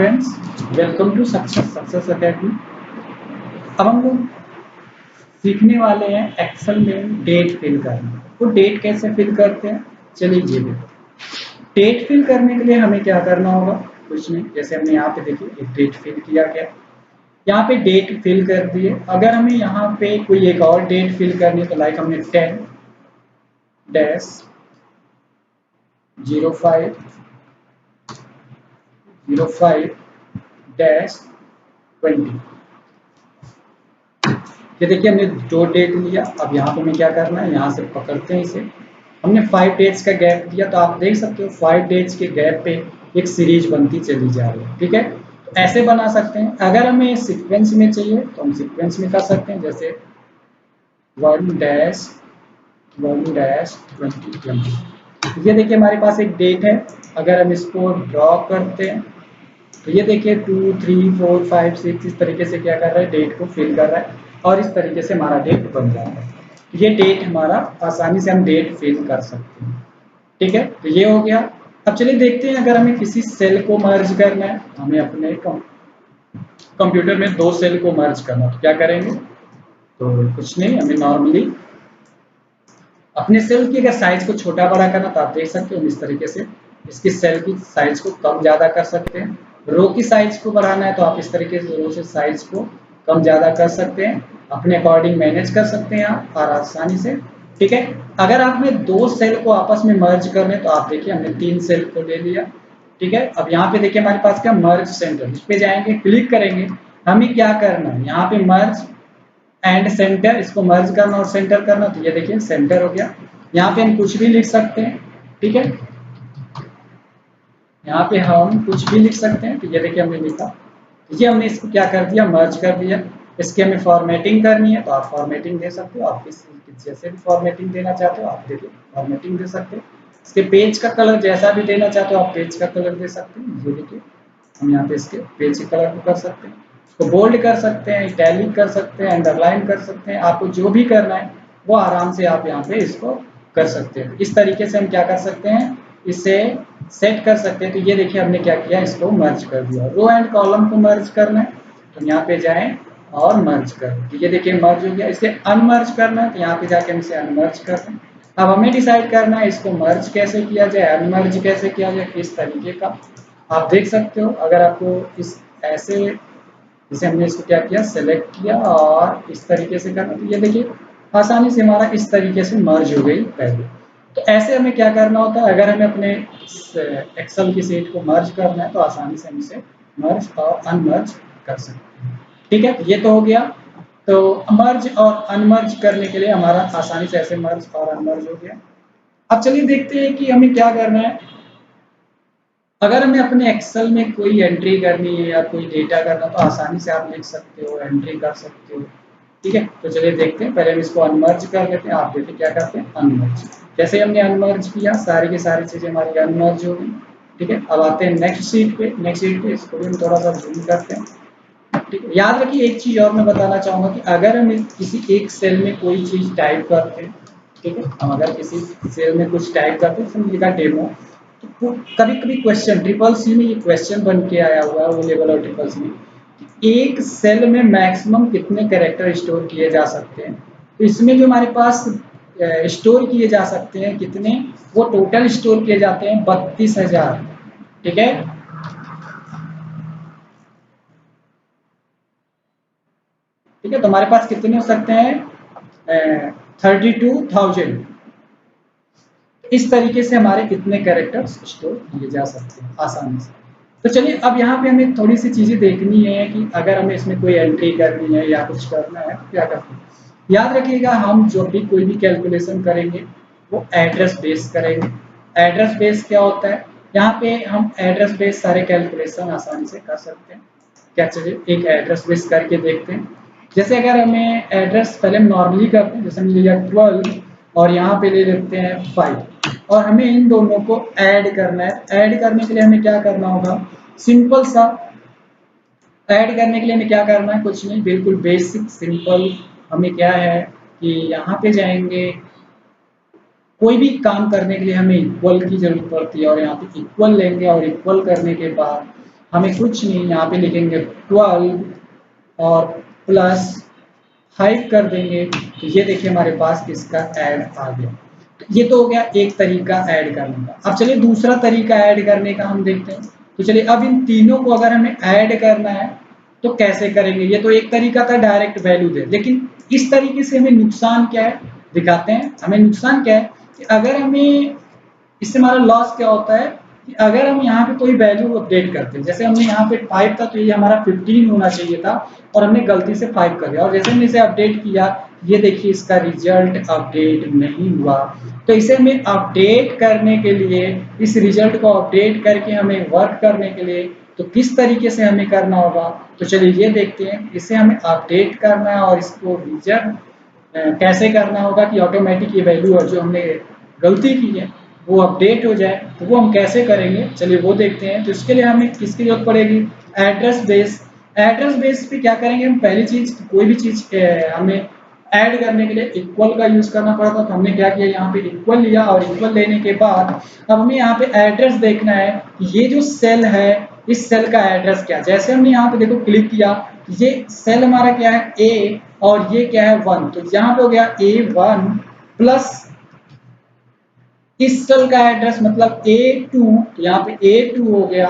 Friends, welcome to Success Academy. अब हम लोग सीखने वाले हैं एक्सेल में डेट फिल करना। तो डेट कैसे फिल करते हैं, चलिए ये देखो। डेट फिल करने के लिए हमें क्या करना होगा, कुछ नहीं, जैसे हमने यहाँ पे देखिए एक डेट फिल किया गया, यहाँ पे डेट फिल कर दिए। अगर हमें यहाँ पे कोई एक और डेट फिल करनी है तो लाइक हमने 10-05-05-20, ये देखिए हमने दो डेट लिया। अब यहाँ पे हमें क्या करना है, यहाँ से पकड़ते हैं इसे। हमने 5 डेट्स का गैप दिया, तो आप देख सकते हो 5 डेट्स के गैप पे एक सीरीज बनती चली जा रही है। ठीक है, तो ऐसे बना सकते हैं। अगर हमें सीक्वेंस में चाहिए तो हम सीक्वेंस में कर सकते हैं, जैसे 1-1-2020। ये देखिए हमारे पास एक डेट है। अगर हम इसको ड्रॉ करते हैं तो ये देखिए 2, 3, 4, 5, 6 इस तरीके से क्या कर रहा है, डेट को फिल कर रहा है और इस तरीके से हमारा डेट बन रहा है। ये डेट हमारा आसानी से हम डेट फिल कर सकते हैं। ठीक है, तो ये हो गया। अब चलिए देखते हैं, अगर हमें किसी सेल को मर्ज करना है, हमें अपने कंप्यूटर में दो सेल को मर्ज करना है, तो क्या करेंगे। तो कुछ नहीं, हमें नॉर्मली अपने सेल की अगर साइज को छोटा बड़ा करना तो आप देख सकते हो इस तरीके से इसकी सेल की साइज को कम ज्यादा कर सकते हैं। रो की साइज को बढ़ाना है तो आप इस तरीके से रो से साइज को कम ज्यादा कर सकते हैं, अपने अकॉर्डिंग मैनेज कर सकते हैं आप और आसानी से। ठीक है, अगर आपने दो सेल को आपस में मर्ज करने तो आप देखिए हमने 3 सेल को ले लिया। ठीक है, अब यहाँ पे देखिए हमारे पास क्या मर्ज सेंटर, इस पे जाएंगे, क्लिक करेंगे। हमें क्या करना है, यहाँ पे मर्ज एंड सेंटर, इसको मर्ज करना और सेंटर करना, तो ये देखिए सेंटर हो गया। यहाँ पे हम कुछ भी लिख सकते हैं। ठीक है, यहाँ पे हम कुछ भी लिख सकते हैं, तो ये देखिए हमने लिखा। ये हमने इसको क्या कर दिया, मर्ज कर दिया। इसकी हमें फॉर्मेटिंग करनी है तो आप फॉर्मेटिंग दे सकते हो, आप जैसे भी फॉर्मेटिंग देना चाहते हो आप देखिए फॉर्मेटिंग दे सकते हो। इसके पेज का कलर जैसा भी देना चाहते हो आप पेज का कलर दे सकते हैं। ये देखिए हम यहाँ पे इसके पेज के कलर को कर सकते हैं, इसको बोल्ड कर सकते हैं, इटैलिक कर सकते हैं, अंडरलाइन कर सकते हैं। आपको जो भी करना है वो आराम से आप यहाँ पे इसको कर सकते हैं। इस तरीके से हम क्या कर सकते हैं, इसे सेट कर सकते हैं। तो ये देखिए हमने क्या किया, इसको मर्ज कर दिया। रो एंड कॉलम को मर्ज करना है तो यहाँ पे जाएं और मर्ज कर, तो ये देखिए मर्ज हो गया। इसे अनमर्ज करना है तो यहाँ पे जाके हम इसे अनमर्ज करते हैं। अब हमें डिसाइड करना है इसको मर्ज कैसे किया जाए, अनमर्ज कैसे किया जाए, किस तरीके का आप देख सकते हो। अगर आपको इस ऐसे, जैसे हमने इसको क्या किया, सेलेक्ट किया और इस तरीके से करना, तो ये देखिए आसानी से हमारा इस तरीके से मर्ज हो गई पहले। तो ऐसे हमें क्या करना होता है, अगर हमें अपने एक्सेल की शीट को मर्ज करना है तो आसानी से हम इसे मर्ज और अनमर्ज कर सकते हैं। ठीक है, ये तो हो गया। तो मर्ज और अनमर्ज करने के लिए हमारा आसानी से ऐसे मर्ज और अनमर्ज हो गया। अब चलिए देखते हैं कि हमें क्या करना है। अगर हमें अपने एक्सेल में कोई एंट्री करनी है या कोई डेटा करना तो आसानी से आप लिख सकते हो, एंट्री कर सकते हो। ठीक है, तो चलिए देखते हैं। पहले हम इसको अनमर्ज कर लेते हैं। आप देखिए क्या करते हैं, अनमर्ज। जैसे हमने अनमर्ज किया, सारी की सारी चीजें हमारी अनमर्ज हो गई। ठीक है, अब आते हैं नेक्स्ट शीट पे। नेक्स्ट शीट पे इसको भी हम थोड़ा सा जूम करते हैं। ठीक है, याद रखिए एक चीज और मैं बताना चाहूंगा कि अगर हम किसी एक सेल में कोई चीज टाइप करते हैं, ठीक है, हम अगर किसी सेल में कुछ टाइप करते हैं, उसमें लिखा डेमो, तो कभी कभी क्वेश्चन ट्रिपल सी में ये क्वेश्चन बन के आया हुआ है, वो लेवल और ट्रिपल सी में, एक सेल में मैक्सिमम कितने कैरेक्टर स्टोर किए जा सकते हैं। तो इसमें जो हमारे पास स्टोर किए जा सकते हैं कितने, वो टोटल स्टोर किए जाते हैं 32,000। ठीक है, ठीक है, तो हमारे पास कितने हो सकते हैं, 32,000। इस तरीके से हमारे कितने कैरेक्टर्स स्टोर किए जा सकते हैं आसानी से। तो चलिए अब यहाँ पे हमें थोड़ी सी चीजें देखनी है कि अगर हमें इसमें कोई एंट्री करनी है या कुछ करना है तो क्या करते हैं। याद रखिएगा, हम जो भी कोई भी कैलकुलेशन करेंगे वो एड्रेस बेस करेंगे। एड्रेस बेस क्या होता है, यहाँ पे हम एड्रेस बेस सारे कैलकुलेशन आसानी से कर सकते हैं। क्या, चलिए एक एड्रेस बेस करके देखते हैं। जैसे अगर हमें एड्रेस पहले हम नॉर्मली करते हैं, जैसे हमने लिया 12 और यहाँ पे ले लेते हैं 5 और हमें इन दोनों को ऐड करना है। ऐड करने के लिए हमें क्या करना होगा, सिंपल सा ऐड करने के लिए हमें क्या करना है, कुछ नहीं, बिल्कुल बेसिक सिंपल। हमें क्या है कि यहाँ पे जाएंगे, कोई भी काम करने के लिए हमें इक्वल की जरूरत पड़ती है और यहाँ पे इक्वल लेंगे और इक्वल करने के बाद हमें कुछ नहीं, यहाँ पे लिखेंगे 12 और प्लस 5 कर देंगे, तो ये देखिए हमारे पास इसका ऐड आ गया। तो ये तो हो गया एक तरीका ऐड करने का। अब चलिए दूसरा तरीका ऐड करने का हम देखते हैं। तो चलिए अब इन तीनों को अगर हमें ऐड करना है तो कैसे करेंगे। ये तो एक तरीका था डायरेक्ट वैल्यू दे, लेकिन इस तरीके से हमें नुकसान क्या है दिखाते हैं। हमें नुकसान क्या है कि अगर हमें, इससे हमारा लॉस क्या होता है कि अगर हम यहाँ पे कोई वैल्यू अपडेट करते हैं, जैसे हमने यहाँ पे 5 था तो ये हमारा 15 होना चाहिए था और हमने गलती से 5 कर दिया, और जैसे हमने इसे अपडेट किया, ये देखिए इसका रिजल्ट अपडेट नहीं हुआ। तो इसे हमें अपडेट करने के लिए, इस रिजल्ट को अपडेट करके हमें वर्क करने के लिए, तो किस तरीके से हमें करना होगा, तो चलिए ये देखते हैं। इसे हमें अपडेट करना है और इसको रिजल्ट कैसे करना होगा कि ऑटोमेटिक ये वैल्यू और जो हमने गलती की है वो अपडेट हो जाए, तो वो हम कैसे करेंगे चलिए वो देखते हैं। तो इसके लिए हमें किसकी जरूरत पड़ेगी, एड्रेस बेस। एड्रेस बेस पे क्या करेंगे हम, पहली चीज कोई भी चीज हमें ऐड करने के लिए इक्वल का यूज करना पड़ता, तो हमने क्या किया यहाँ पे इक्वल लिया, और इक्वल लेने के बाद अब हमें यहाँ पे एड्रेस देखना है कि ये जो सेल है इस सेल का एड्रेस क्या है। जैसे हमने यहाँ पे देखो क्लिक किया, ये सेल हमारा क्या है ए और ये क्या है 1, तो यहाँ पे हो गया A1 प्लस इस सेल का एड्रेस मतलब A2, तो यहाँ पे A2 हो गया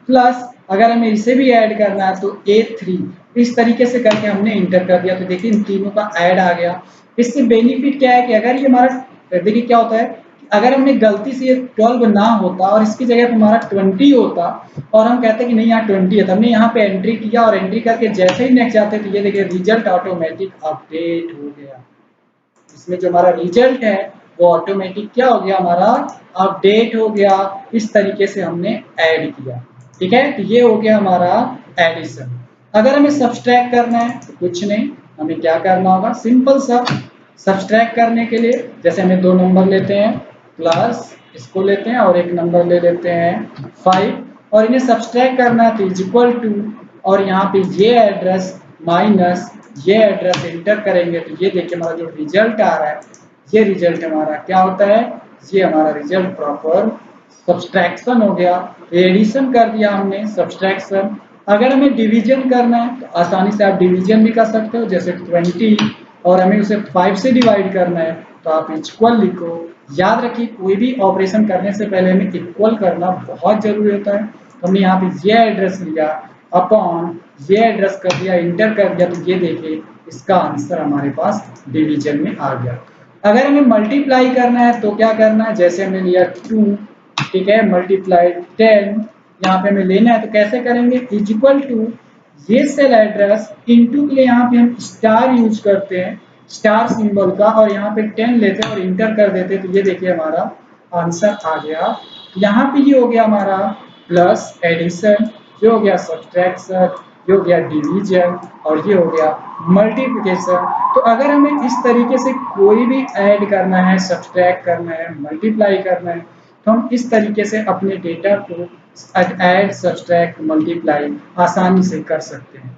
प्लस अगर हमें इसे भी ऐड करना है तो A3। इस तरीके से करके हमने इंटर कर दिया, तो देखिए इन तीनों का ऐड आ गया। इससे बेनिफिट क्या है कि अगर ये हमारा, देखिए क्या होता है अगर हमने गलती से 12 ना होता और इसकी जगह पे हमारा 20 होता और हम कहते कि नहीं यहाँ 20 है, तो हमने यहाँ पे एंट्री किया और एंट्री करके जैसे ही नेक्स्ट जाते तो ये देखिए रिजल्ट ऑटोमेटिक अपडेट हो गया। इसमें जो हमारा रिजल्ट है वो ऑटोमेटिक क्या हो गया, हमारा अपडेट हो गया। इस तरीके से हमने ऐड किया, ठीक है। तो ये हो गया हमारा एडिशन। अगर हमें सब्सट्रैक्ट करना है तो कुछ नहीं, हमें क्या करना होगा, सिंपल सा सब्सट्रैक्ट करने के लिए जैसे हमें दो नंबर लेते हैं प्लस इसको लेते हैं और एक नंबर ले लेते हैं 5, और इन्हें सब्सट्रैक्ट करना है तो इज इक्वल टू, और यहाँ पे ये एड्रेस माइनस ये एड्रेस इंटर करेंगे, तो ये देखिए हमारा जो रिजल्ट आ रहा है ये रिजल्ट हमारा क्या होता है, ये हमारा रिजल्ट प्रॉपर सब्सट्रैक्शन हो गया। एडिशन कर दिया हमने, सब्सट्रैक्शन। अगर हमें डिवीजन करना है तो आसानी से आप डिवीजन भी कर सकते हो, जैसे 20 और हमें उसे 5 से डिवाइड करना है तो आप इक्वल लिखो। याद रखिए कोई भी ऑपरेशन करने से पहले हमें इक्वल करना बहुत जरूरी होता है। तो हमने यहाँ पे ये एड्रेस लिया अपॉन ये एड्रेस कर दिया, इंटर कर दिया, तो ये देखिए इसका आंसर हमारे पास डिवीजन में आ गया। अगर हमें मल्टीप्लाई करना है तो क्या करना है, जैसे हमने लिया 2, ठीक है, मल्टीप्लाई 10, यहाँ पे हमें लेना है तो कैसे करेंगे, इज इक्वल टू ये सेल एड्रेस इनटू के लिए यहाँ पे हम स्टार यूज करते हैं, स्टार सिंबल का, और यहाँ पे 10 लेते हैं और इंटर कर देते हैं, तो ये देखिए हमारा आंसर आ गया। यहाँ पे ये हो गया हमारा प्लस एडिशन, ये हो गया सब्सट्रैक्शन, ये हो गया डिवीजन, और ये हो गया मल्टीप्लिकेशन। तो अगर हमें इस तरीके से कोई भी ऐड करना है, सब्सट्रैक्ट करना है, मल्टीप्लाई करना है, तो हम इस तरीके से अपने डेटा को ऐड सब्सट्रैक्ट मल्टीप्लाई आसानी से कर सकते हैं।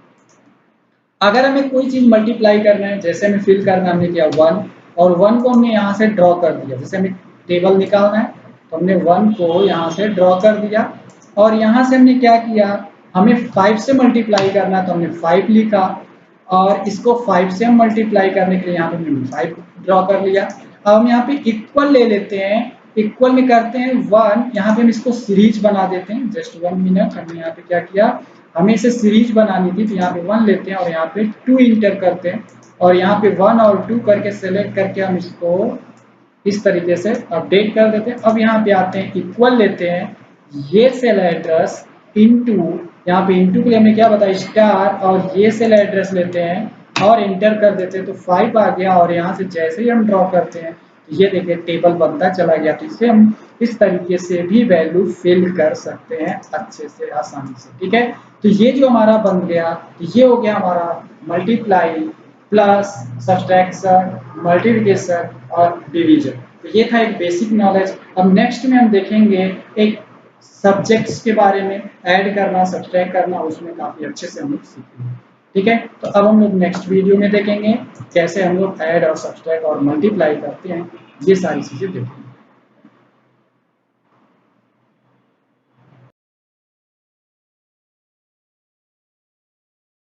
अगर हमें कोई चीज मल्टीप्लाई करना है, जैसे हमें फिल करना, हमने किया 1 और 1 को हमने यहाँ से ड्रॉ कर दिया, जैसे हमें टेबल निकालना है तो हमने 1 को यहाँ से ड्रॉ कर दिया, और यहाँ से हमने क्या किया, हमें 5 से मल्टीप्लाई करना है तो हमने 5 लिखा, और इसको 5 से हम मल्टीप्लाई करने के लिए यहाँ पे हमने 5 ड्रॉ कर लिया। अब हम यहाँ पे इक्वल ले लेते हैं, इक्वल में करते हैं 1, यहाँ पे हम इसको सीरीज बना देते हैं, जस्ट 1 मिनट। हमने यहाँ पे क्या किया, हमें इसे सीरीज बनानी थी, तो यहाँ पे 1 लेते हैं और यहाँ पे 2 इंटर करते हैं, और यहाँ पे 1 और 2 करके सेलेक्ट करके हम इसको इस तरीके से अपडेट कर देते हैं। अब यहाँ पे आते हैं इक्वल लेते हैं ये सेल एड्रेस इनटू, यहाँ पे इनटू के लिए हमने क्या बताया स्टार, और ये सेल एड्रेस लेते हैं और इंटर कर देते हैं, तो 5 आ गया, और यहाँ से जैसे ही हम ड्रॉ करते हैं तो ये देखिए टेबल बनता चला गया। तो इसे हम इस तरीके से भी वैल्यू फिल कर सकते हैं अच्छे से, आसानी से, ठीक है। तो ये जो हमारा बन गया, तो ये हो गया हमारा मल्टीप्लाई प्लस सब्सट्रैक्शन मल्टीप्लिकेशन और डिवीजन। तो ये था एक बेसिक नॉलेज। अब नेक्स्ट में हम देखेंगे एक सब्जेक्ट्स के बारे में, ऐड करना सब्सट्रैक्ट करना, उसमें काफी अच्छे से हम लोग सीखेंगे, ठीक है। तो अब हम लोग नेक्स्ट वीडियो में देखेंगे कैसे हम लोग ऐड और सब्सट्रैक्ट और मल्टीप्लाई करते हैं, ये सारी चीजें देखेंगे।